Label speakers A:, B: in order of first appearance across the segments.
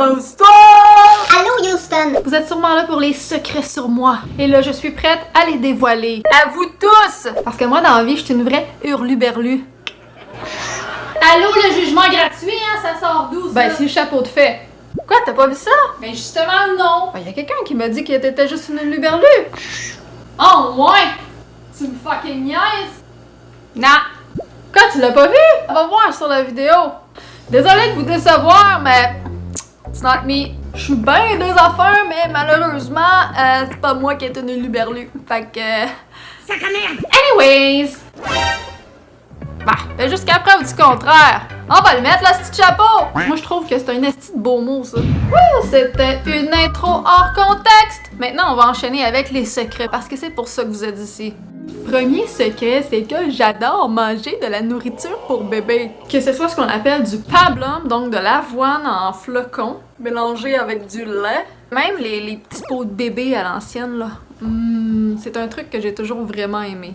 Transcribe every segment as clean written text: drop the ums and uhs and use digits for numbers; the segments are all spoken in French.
A: Poster!
B: Allô Houston!
A: Vous êtes sûrement là pour les secrets sur moi. Et là, je suis prête à les dévoiler. À vous tous! Parce que moi, dans la vie, je suis une vraie hurluberlu.
C: Allô, le jugement gratuit, hein? Ça sort d'où, ça?
A: Ben, c'est le chapeau de fait. Quoi, t'as pas vu ça?
C: Ben, justement, non!
A: Ben, y a quelqu'un qui m'a dit qu'elle était juste une hurluberlu.
C: Oh, ouais! Tu me fucking niaises?
A: Non. Quoi, tu l'as pas vu? On va voir sur la vidéo. Désolée de vous décevoir, mais it's not me. Je suis bien des affaires, mais malheureusement, c'est pas moi qui est une hurluberlu. Fait que... Anyways! Bah, jusqu'à preuve du contraire. On va le mettre, là, ce petit chapeau! Moi, je trouve que c'est un esti de beau mot, ça. Wouh, c'était une intro hors contexte! Maintenant, on va enchaîner avec les secrets, parce que c'est pour ça que vous êtes ici. Premier secret, c'est que j'adore manger de la nourriture pour bébé. Que ce soit ce qu'on appelle du pablum, donc de l'avoine en flocons, mélangé avec du lait. Même les petits pots de bébé à l'ancienne, là. C'est un truc que j'ai toujours vraiment aimé.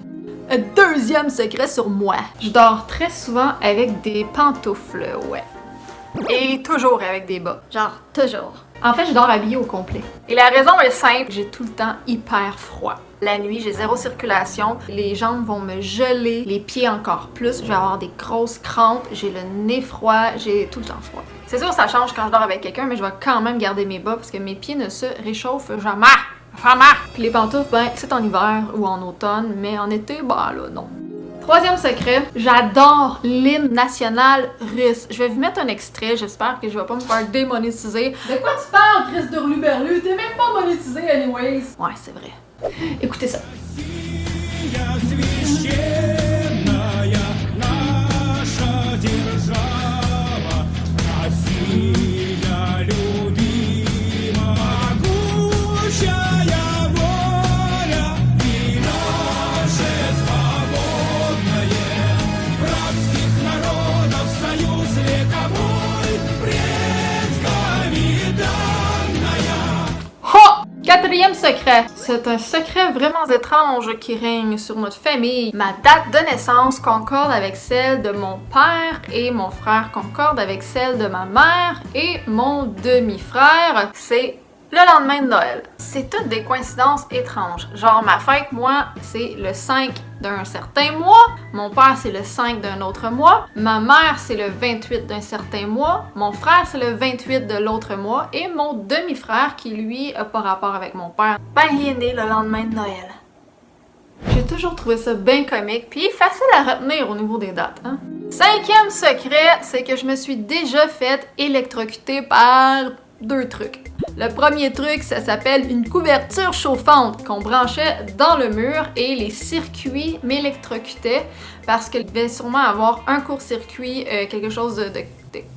A: Deuxième secret sur moi. Je dors très souvent avec des pantoufles, ouais. Et toujours avec des bas. Genre, toujours. En fait, je dors habillée au complet. Et la raison est simple, j'ai tout le temps hyper froid. La nuit, j'ai zéro circulation, les jambes vont me geler, les pieds encore plus, je vais avoir des grosses crampes, j'ai le nez froid, j'ai tout le temps froid. C'est sûr, ça change quand je dors avec quelqu'un, mais je vais quand même garder mes bas parce que mes pieds ne se réchauffent jamais. Jamais! Puis les pantoufles, ben, c'est en hiver ou en automne, mais en été, bah là, non. Troisième secret, j'adore l'hymne national russe. Je vais vous mettre un extrait, j'espère que je vais pas me faire démonétiser.
C: De quoi tu parles, Chris de Hurluberlu? T'es même pas monétisé, anyways!
A: Ouais, c'est vrai. Écoutez ça. Quatrième secret. C'est un secret vraiment étrange qui règne sur notre famille. Ma date de naissance concorde avec celle de mon père et mon frère concorde avec celle de ma mère et mon demi-frère. C'est le lendemain de Noël. C'est toutes des coïncidences étranges. Genre ma fête, moi, c'est le 5 d'un certain mois. Mon père, c'est le 5 d'un autre mois. Ma mère, c'est le 28 d'un certain mois. Mon frère, c'est le 28 de l'autre mois. Et mon demi-frère, qui lui a pas rapport avec mon père, ben il est né le lendemain de Noël. J'ai toujours trouvé ça bien comique, puis facile à retenir au niveau des dates, hein. Cinquième secret, c'est que je me suis déjà fait électrocuter par deux trucs. Le premier truc, ça s'appelle une couverture chauffante qu'on branchait dans le mur et les circuits m'électrocutaient parce qu'il devait sûrement avoir un court-circuit, quelque chose de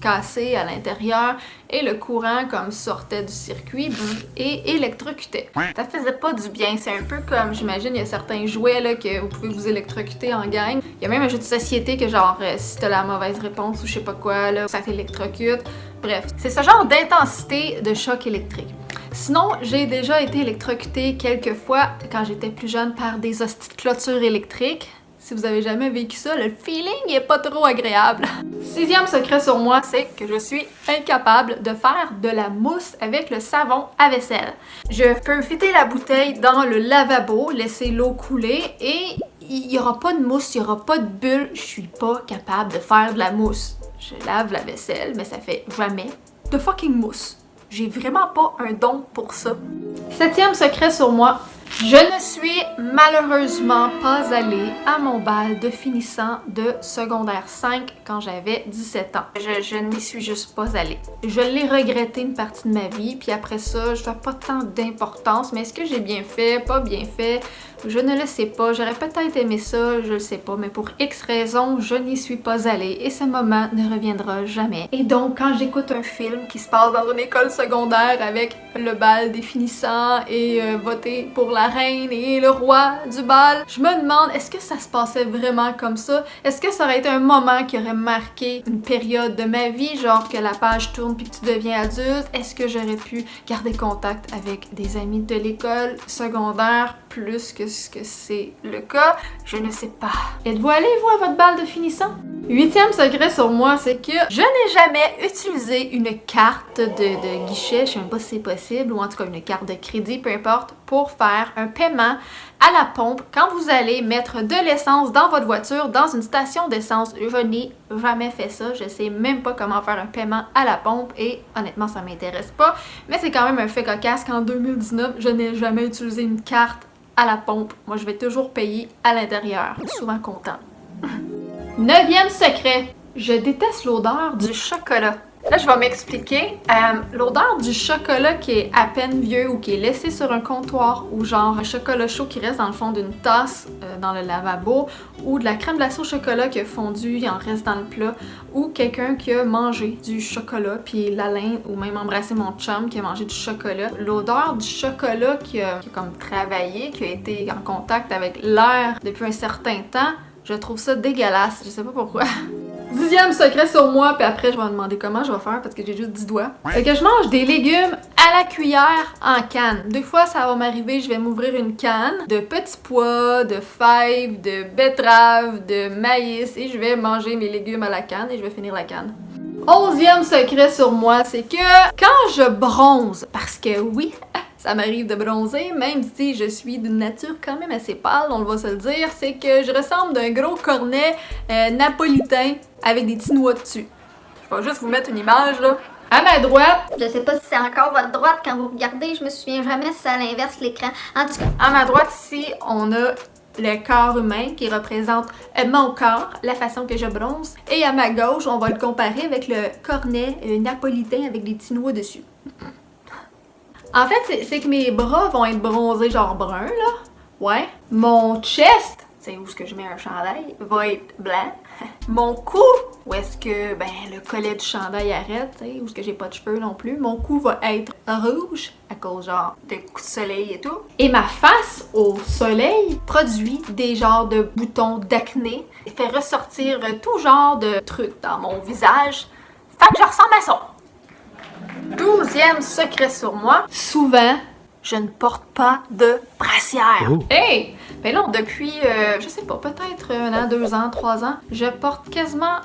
A: cassé à l'intérieur et le courant comme sortait du circuit et électrocutait. Ça faisait pas du bien, c'est un peu comme, j'imagine, il y a certains jouets là, que vous pouvez vous électrocuter en gang. Il y a même un jeu de société que genre, si t'as la mauvaise réponse ou je sais pas quoi, là, ça t'électrocute. Bref, c'est ce genre d'intensité de choc électrique. Sinon, j'ai déjà été électrocutée quelques fois quand j'étais plus jeune par des hosties de clôture électriques. Si vous avez jamais vécu ça, le feeling est pas trop agréable. Sixième secret sur moi, c'est que je suis incapable de faire de la mousse avec le savon à vaisselle. Je peux vider la bouteille dans le lavabo, laisser l'eau couler et il y aura pas de mousse, il y aura pas de bulle. Je suis pas capable de faire de la mousse. Je lave la vaisselle, mais ça fait jamais de fucking mousse. J'ai vraiment pas un don pour ça. Septième secret sur moi. Je ne suis malheureusement pas allée à mon bal de finissant de secondaire 5 quand j'avais 17 ans. Je n'y suis juste pas allée. Je l'ai regretté une partie de ma vie, puis après ça, je n'ai pas tant d'importance, mais est-ce que j'ai bien fait, pas bien fait? Je ne le sais pas. J'aurais peut-être aimé ça, je le sais pas, mais pour X raisons, je n'y suis pas allée et ce moment ne reviendra jamais. Et donc, quand j'écoute un film qui se passe dans une école secondaire avec le bal des finissants et voter pour la reine et le roi du bal, je me demande, est-ce que ça se passait vraiment comme ça? Est-ce que ça aurait été un moment qui aurait marqué une période de ma vie, genre que la page tourne puis que tu deviens adulte? Est-ce que j'aurais pu garder contact avec des amis de l'école secondaire? plus que ce que c'est le cas. Je ne sais pas. Êtes-vous allé, vous, à votre bal de finissant? 8e secret sur moi, c'est que je n'ai jamais utilisé une carte de guichet, je sais même pas si c'est possible, ou en tout cas une carte de crédit, peu importe, pour faire un paiement à la pompe quand vous allez mettre de l'essence dans votre voiture dans une station d'essence. Je n'ai jamais fait ça, je sais même pas comment faire un paiement à la pompe et honnêtement ça m'intéresse pas, mais c'est quand même un fait cocasse qu'en 2019 je n'ai jamais utilisé une carte à la pompe. Moi je vais toujours payer à l'intérieur, souvent content. 9e secret, je déteste l'odeur du chocolat. Là, je vais m'expliquer. L'odeur du chocolat qui est à peine vieux ou qui est laissé sur un comptoir ou genre un chocolat chaud qui reste dans le fond d'une tasse dans le lavabo ou de la crème glacée au chocolat qui a fondu, il en reste dans le plat ou quelqu'un qui a mangé du chocolat puis l'Alain ou même embrassé mon chum qui a mangé du chocolat. L'odeur du chocolat qui a comme travaillé, qui a été en contact avec l'air depuis un certain temps, je trouve ça dégueulasse. Je sais pas pourquoi. 10e secret sur moi, puis après je vais me demander comment je vais faire parce que j'ai juste 10 doigts. C'est que je mange des légumes à la cuillère en canne. Des fois ça va m'arriver, je vais m'ouvrir une canne de petits pois, de fèves, de betteraves, de maïs et je vais manger mes légumes à la canne et je vais finir la canne. 11e secret sur moi, c'est que quand je bronze, parce que oui, ça m'arrive de bronzer, même si je suis d'une nature quand même assez pâle, on va se le dire, c'est que je ressemble d'un gros cornet napolitain avec des petits noix dessus. Je vais juste vous mettre une image là. À ma droite,
B: Je sais pas si c'est encore votre droite quand vous regardez, je me souviens jamais si c'est à l'inverse l'écran. En tout cas,
A: à ma droite ici, on a le corps humain qui représente mon corps, la façon que je bronze. Et à ma gauche, on va le comparer avec le cornet napolitain avec des petits noix dessus. En fait, c'est que mes bras vont être bronzés genre brun, là. Ouais. Mon chest, c'est où est-ce que je mets un chandail, va être blanc. Mon cou, où est-ce que, le collet du chandail arrête, tu sais, où est-ce que j'ai pas de cheveux non plus. Mon cou va être rouge, à cause genre de coups de soleil et tout. Et ma face au soleil produit des genres de boutons d'acné. Et fait ressortir tout genre de trucs dans mon visage. Fait que je ressemble à ça. 12e secret sur moi, souvent, je ne porte pas de brassière. Oh. Hey! Ben là, depuis, je sais pas, peut-être 1 an, 2 ans, 3 ans, je porte quasiment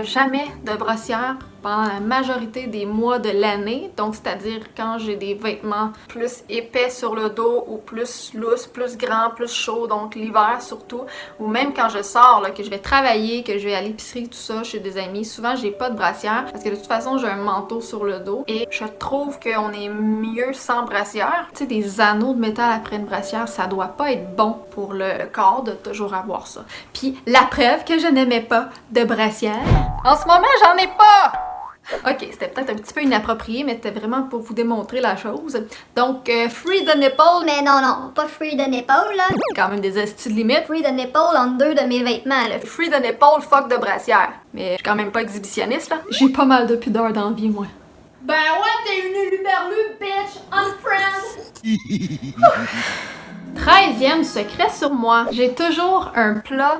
A: jamais de brassière pendant la majorité des mois de l'année. Donc, c'est-à-dire quand j'ai des vêtements plus épais sur le dos ou plus lousses, plus grands, plus chauds, donc l'hiver surtout. Ou même quand je sors, là, que je vais travailler, que je vais à l'épicerie, tout ça, chez des amis, souvent j'ai pas de brassière parce que de toute façon j'ai un manteau sur le dos. Et je trouve qu'on est mieux sans brassière. Tu sais, des anneaux de métal après une brassière, ça doit pas être bon pour le corps de toujours avoir ça. Puis la preuve que je n'aimais pas de brassière, en ce moment j'en ai pas! Ok, c'était peut-être un petit peu inapproprié, mais c'était vraiment pour vous démontrer la chose. Donc, free the nipple.
B: mais non, pas free the nipple là.
A: Quand même des astuces de limite.
B: Free the nipple entre 2 de mes vêtements là.
A: Free the nipple, fuck de brassière. Mais je suis quand même pas exhibitionniste là. J'ai pas mal de pudeur dans la vie, moi.
C: Ben ouais, t'es une luberlu, bitch, unfriend!
A: 13e secret sur moi. J'ai toujours un plat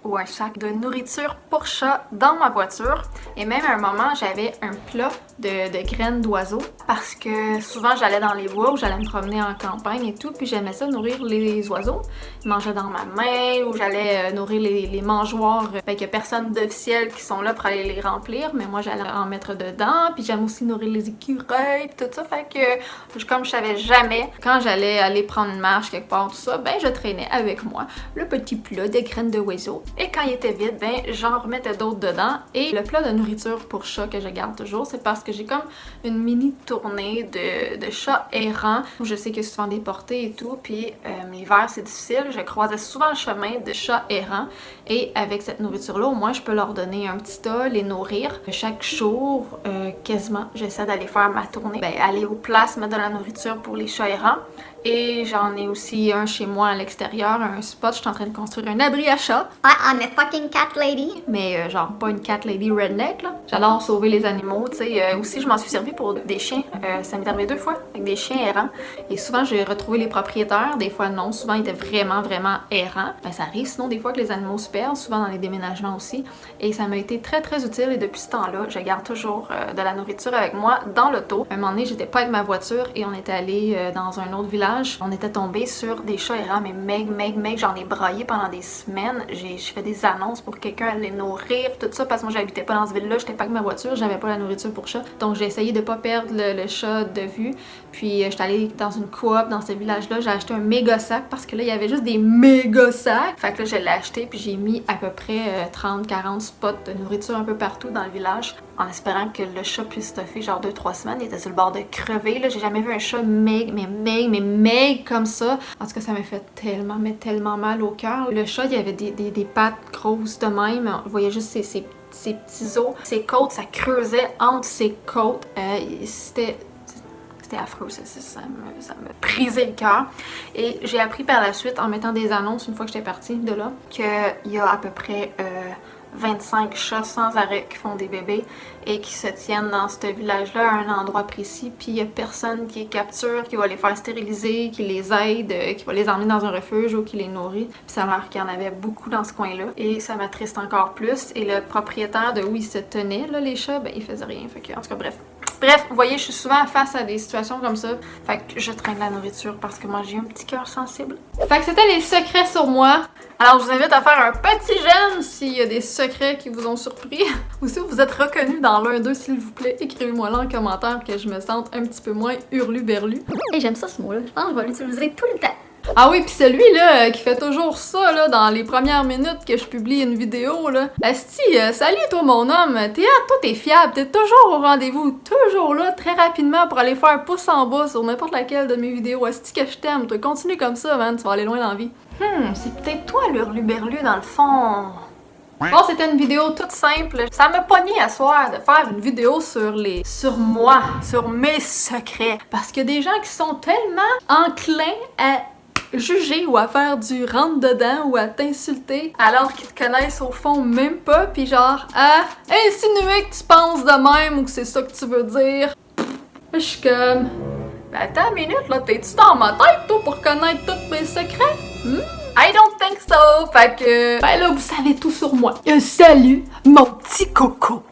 A: ou un sac de nourriture pour chat dans ma voiture. Et même à un moment, j'avais un plat de graines d'oiseaux parce que souvent j'allais dans les bois ou j'allais me promener en campagne et tout, puis j'aimais ça nourrir les oiseaux. Ils mangeaient dans ma main ou j'allais nourrir les mangeoires. Fait qu'il y a personne d'officiel qui sont là pour aller les remplir, mais moi j'allais en mettre dedans, puis j'aime aussi nourrir les écureuils, tout ça. Fait que comme je savais jamais quand j'allais aller prendre une marche quelque part, tout ça, je traînais avec moi le petit plat de graines d'oiseaux. Et quand il était vide, j'en remettais d'autres dedans. Et le plat de nourriture pour chat que je garde toujours, c'est parce que j'ai comme une mini tournée de chats errants où je sais qu'il y a souvent des portées et tout. Puis l'hiver, c'est difficile. Je croisais souvent le chemin de chats errants. Et avec cette nourriture-là, au moins, je peux leur donner un petit tas, les nourrir. Chaque jour, quasiment, j'essaie d'aller faire ma tournée. Aller aux places, mettre de la nourriture pour les chats errants. Et j'en ai aussi un chez moi à l'extérieur, un spot. Je suis en train de construire un abri à chat.
B: Ouais, I'm a fucking cat lady.
A: Mais genre pas une cat lady redneck là. J'adore sauver les animaux, tu sais. Aussi je m'en suis servi pour des chiens. Ça m'est arrivé 2 fois avec des chiens errants. Et souvent j'ai retrouvé les propriétaires, des fois non. Souvent ils étaient vraiment errants. Ben ça arrive sinon des fois que les animaux se perdent, souvent dans les déménagements aussi. Et ça m'a été très utile et depuis ce temps-là, je garde toujours de la nourriture avec moi dans l'auto. Un moment donné, j'étais pas avec ma voiture et on était allé dans un autre village. On était tombé sur des chats errants, mais mec, j'en ai braillé pendant des semaines. J'ai fait des annonces pour quelqu'un aller les nourrir, tout ça, parce que moi j'habitais pas dans ce ville-là, j'étais pas avec ma voiture, j'avais pas la nourriture pour chat. Donc j'ai essayé de pas perdre le chat de vue. Puis j'étais allée dans une coop dans ce village-là, j'ai acheté un méga sac parce que là il y avait juste des méga sacs. Fait que là je l'ai acheté puis j'ai mis à peu près 30-40 spots de nourriture un peu partout dans le village en espérant que le chat puisse stuffer genre 2-3 semaines. Il était sur le bord de crever, là. J'ai jamais vu un chat maigre comme ça. En tout cas, ça m'a fait tellement mal au cœur. Le chat, il avait des pattes grosses de même. On voyait juste ses petits os. Ses côtes, ça creusait entre ses côtes. C'était affreux, ça me brisait le cœur. Et j'ai appris par la suite, en mettant des annonces une fois que j'étais partie de là, qu'il y a à peu près 25 chats sans arrêt qui font des bébés et qui se tiennent dans ce village-là à un endroit précis, puis il y a personne qui les capture, qui va les faire stériliser, qui les aide, qui va les emmener dans un refuge ou qui les nourrit. Puis ça a l'air qu'il y en avait beaucoup dans ce coin-là et ça m'attriste encore plus. Et le propriétaire de où ils se tenaient, là, les chats, ben il faisait rien. Fait que, en tout cas, Bref, vous voyez, je suis souvent face à des situations comme ça. Fait que je traîne la nourriture parce que moi, j'ai un petit cœur sensible. Fait que c'était les secrets sur moi. Alors, je vous invite à faire un petit j'aime s'il y a des secrets qui vous ont surpris. Ou si vous êtes reconnu dans l'un d'eux, s'il vous plaît, écrivez-moi là en commentaire que je me sente un petit peu moins hurlu-berlu.
B: Et j'aime ça ce mot-là. Je pense que je vais l'utiliser tout le temps.
A: Ah oui, pis celui-là qui fait toujours ça là dans les premières minutes que je publie une vidéo là. Asti, salut toi mon homme, toi t'es fiable, t'es toujours au rendez-vous, toujours là très rapidement pour aller faire un pouce en bas sur n'importe laquelle de mes vidéos. Asti que je t'aime, toi continue comme ça man, tu vas aller loin dans la vie. C'est peut-être toi l'hurluberlu dans le fond. Bon, c'était une vidéo toute simple. Ça m'a pogné à soir de faire une vidéo sur moi, sur mes secrets. Parce qu'il y a des gens qui sont tellement enclins à juger ou à faire du rentre-dedans ou à t'insulter alors qu'ils te connaissent au fond même pas, puis genre à insinuer que tu penses de même ou que c'est ça que tu veux dire. Je suis comme... Ben attends une minute, là, t'es-tu dans ma tête, toi, pour connaître tous mes secrets? I don't think so! Fait que... Ben là, vous savez tout sur moi. Salut, mon petit coco!